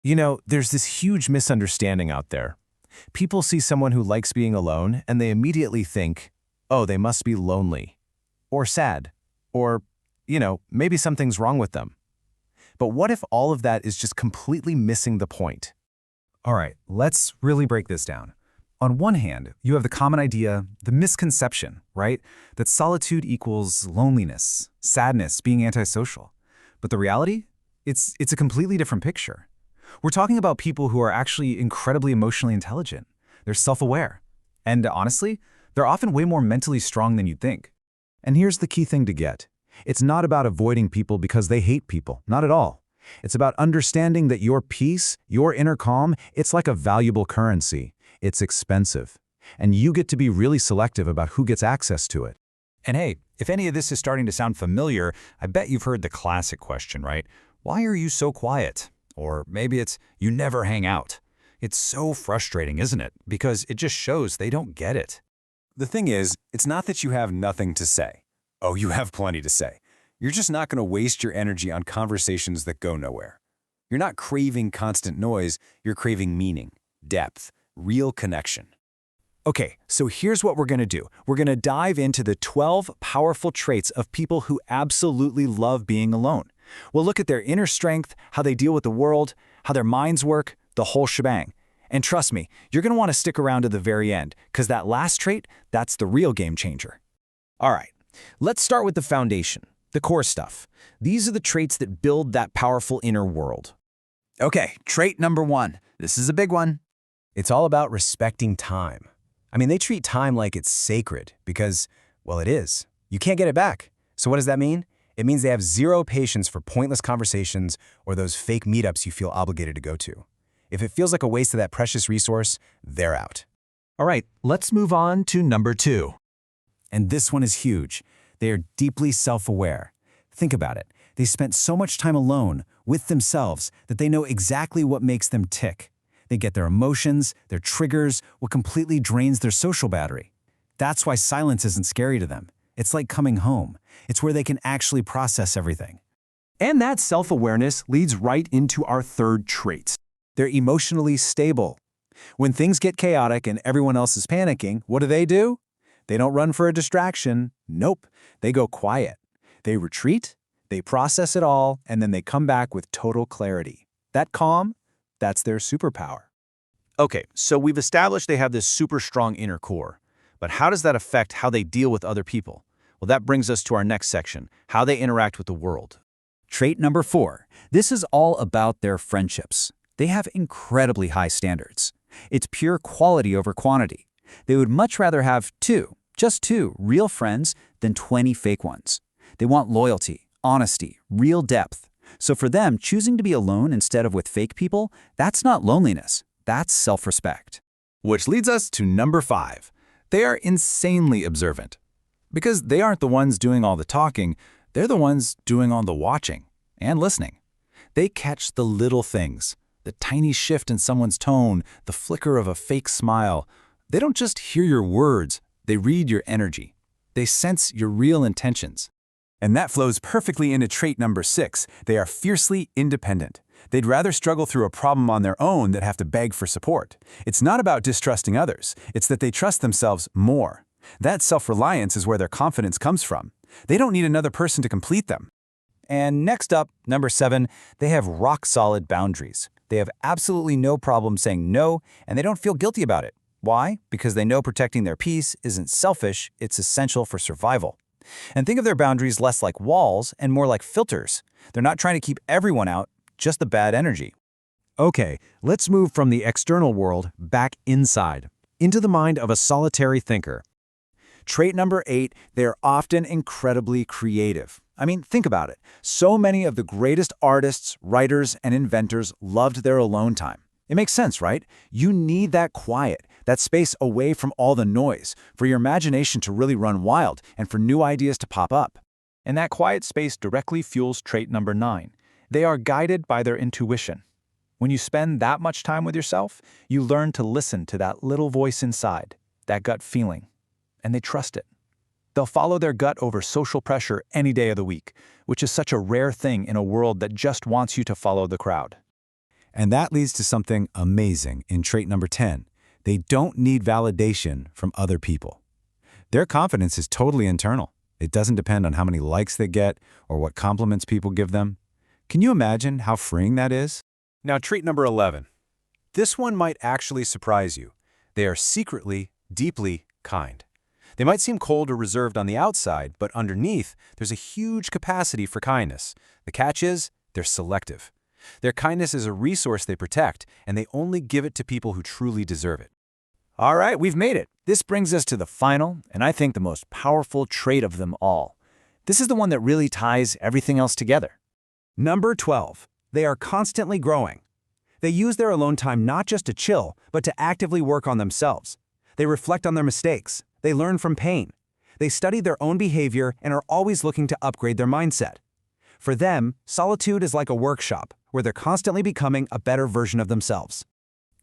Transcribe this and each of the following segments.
There's this huge misunderstanding out there. People see someone who likes being alone and they immediately think, oh, they must be lonely, or sad, or, maybe something's wrong with them. But what if all of that is just completely missing the point? All right, let's really break this down. On one hand, you have the common idea, the misconception, right? That solitude equals loneliness, sadness, being antisocial. But the reality? It's a completely different picture. We're talking about people who are actually incredibly emotionally intelligent. They're self-aware. And honestly, they're often way more mentally strong than you'd think. And here's the key thing to get. It's not about avoiding people because they hate people. Not at all. It's about understanding that your peace, your inner calm, it's like a valuable currency. It's expensive. And you get to be really selective about who gets access to it. And hey, if any of this is starting to sound familiar, I bet you've heard the classic question, right? Why are you so quiet? Or maybe it's, you never hang out. It's so frustrating, isn't it? Because it just shows they don't get it. The thing is, it's not that you have nothing to say. Oh, you have plenty to say. You're just not going to waste your energy on conversations that go nowhere. You're not craving constant noise, you're craving meaning, depth, real connection. Okay, so here's what we're going to do. We're going to dive into the 12 powerful traits of people who absolutely love being alone. We'll look at their inner strength, how they deal with the world, how their minds work, the whole shebang. And trust me, you're going to want to stick around to the very end, because that last trait, that's the real game changer. All right, let's start with the foundation, the core stuff. These are the traits that build that powerful inner world. Okay, trait number 1. This is a big one. It's all about respecting time. They treat time like it's sacred because, well, it is. You can't get it back. So what does that mean? It means they have zero patience for pointless conversations or those fake meetups you feel obligated to go to. If it feels like a waste of that precious resource, they're out. All right, let's move on to number 2. And this one is huge. They are deeply self-aware. Think about it. They spent so much time alone with themselves that they know exactly what makes them tick. They get their emotions, their triggers, what completely drains their social battery. That's why silence isn't scary to them. It's like coming home. It's where they can actually process everything. And that self-awareness leads right into our third trait. They're emotionally stable. When things get chaotic and everyone else is panicking, what do? They don't run for a distraction. Nope. They go quiet. They retreat, they process it all, and then they come back with total clarity. That calm, that's their superpower. Okay, so we've established they have this super strong inner core. But how does that affect how they deal with other people? Well, that brings us to our next section, how they interact with the world. Trait number 4. This is all about their friendships. They have incredibly high standards. It's pure quality over quantity. They would much rather have just two real friends than 20 fake ones. They want loyalty, honesty, real depth. So for them, choosing to be alone instead of with fake people, that's not loneliness. That's self-respect. Which leads us to number 5. They are insanely observant. Because they aren't the ones doing all the talking, they're the ones doing all the watching and listening. They catch the little things, the tiny shift in someone's tone, the flicker of a fake smile. They don't just hear your words, they read your energy. They sense your real intentions. And that flows perfectly into trait number 6. They are fiercely independent. They'd rather struggle through a problem on their own than have to beg for support. It's not about distrusting others. It's that they trust themselves more. That self-reliance is where their confidence comes from. They don't need another person to complete them. And next up, number 7, they have rock-solid boundaries. They have absolutely no problem saying no, and they don't feel guilty about it. Why? Because they know protecting their peace isn't selfish, it's essential for survival. And think of their boundaries less like walls and more like filters. They're not trying to keep everyone out, just the bad energy. Okay, let's move from the external world back inside, into the mind of a solitary thinker. Trait number 8, they're often incredibly creative. Think about it. So many of the greatest artists, writers, and inventors loved their alone time. It makes sense, right? You need that quiet, that space away from all the noise, for your imagination to really run wild and for new ideas to pop up. And that quiet space directly fuels trait number 9. They are guided by their intuition. When you spend that much time with yourself, you learn to listen to that little voice inside, that gut feeling, and they trust it. They'll follow their gut over social pressure any day of the week, which is such a rare thing in a world that just wants you to follow the crowd. And that leads to something amazing in trait number 10. They don't need validation from other people. Their confidence is totally internal. It doesn't depend on how many likes they get or what compliments people give them. Can you imagine how freeing that is? Now, trait number 11. This one might actually surprise you. They are secretly, deeply kind. They might seem cold or reserved on the outside, but underneath, there's a huge capacity for kindness. The catch is, they're selective. Their kindness is a resource they protect, and they only give it to people who truly deserve it. All right, we've made it. This brings us to the final, and I think the most powerful trait of them all. This is the one that really ties everything else together. Number 12. They are constantly growing. They use their alone time not just to chill, but to actively work on themselves. They reflect on their mistakes. They learn from pain. They study their own behavior and are always looking to upgrade their mindset. For them, solitude is like a workshop where they're constantly becoming a better version of themselves.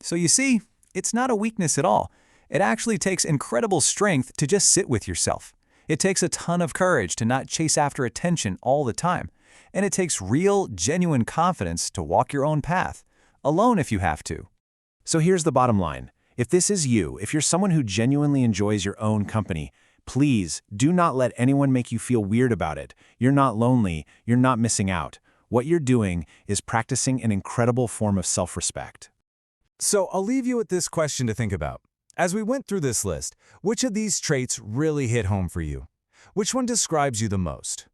So you see, it's not a weakness at all. It actually takes incredible strength to just sit with yourself. It takes a ton of courage to not chase after attention all the time. And it takes real, genuine confidence to walk your own path, alone if you have to. So here's the bottom line. If this is you, if you're someone who genuinely enjoys your own company, please do not let anyone make you feel weird about it. You're not lonely. You're not missing out. What you're doing is practicing an incredible form of self-respect. So I'll leave you with this question to think about. As we went through this list, which of these traits really hit home for you? Which one describes you the most?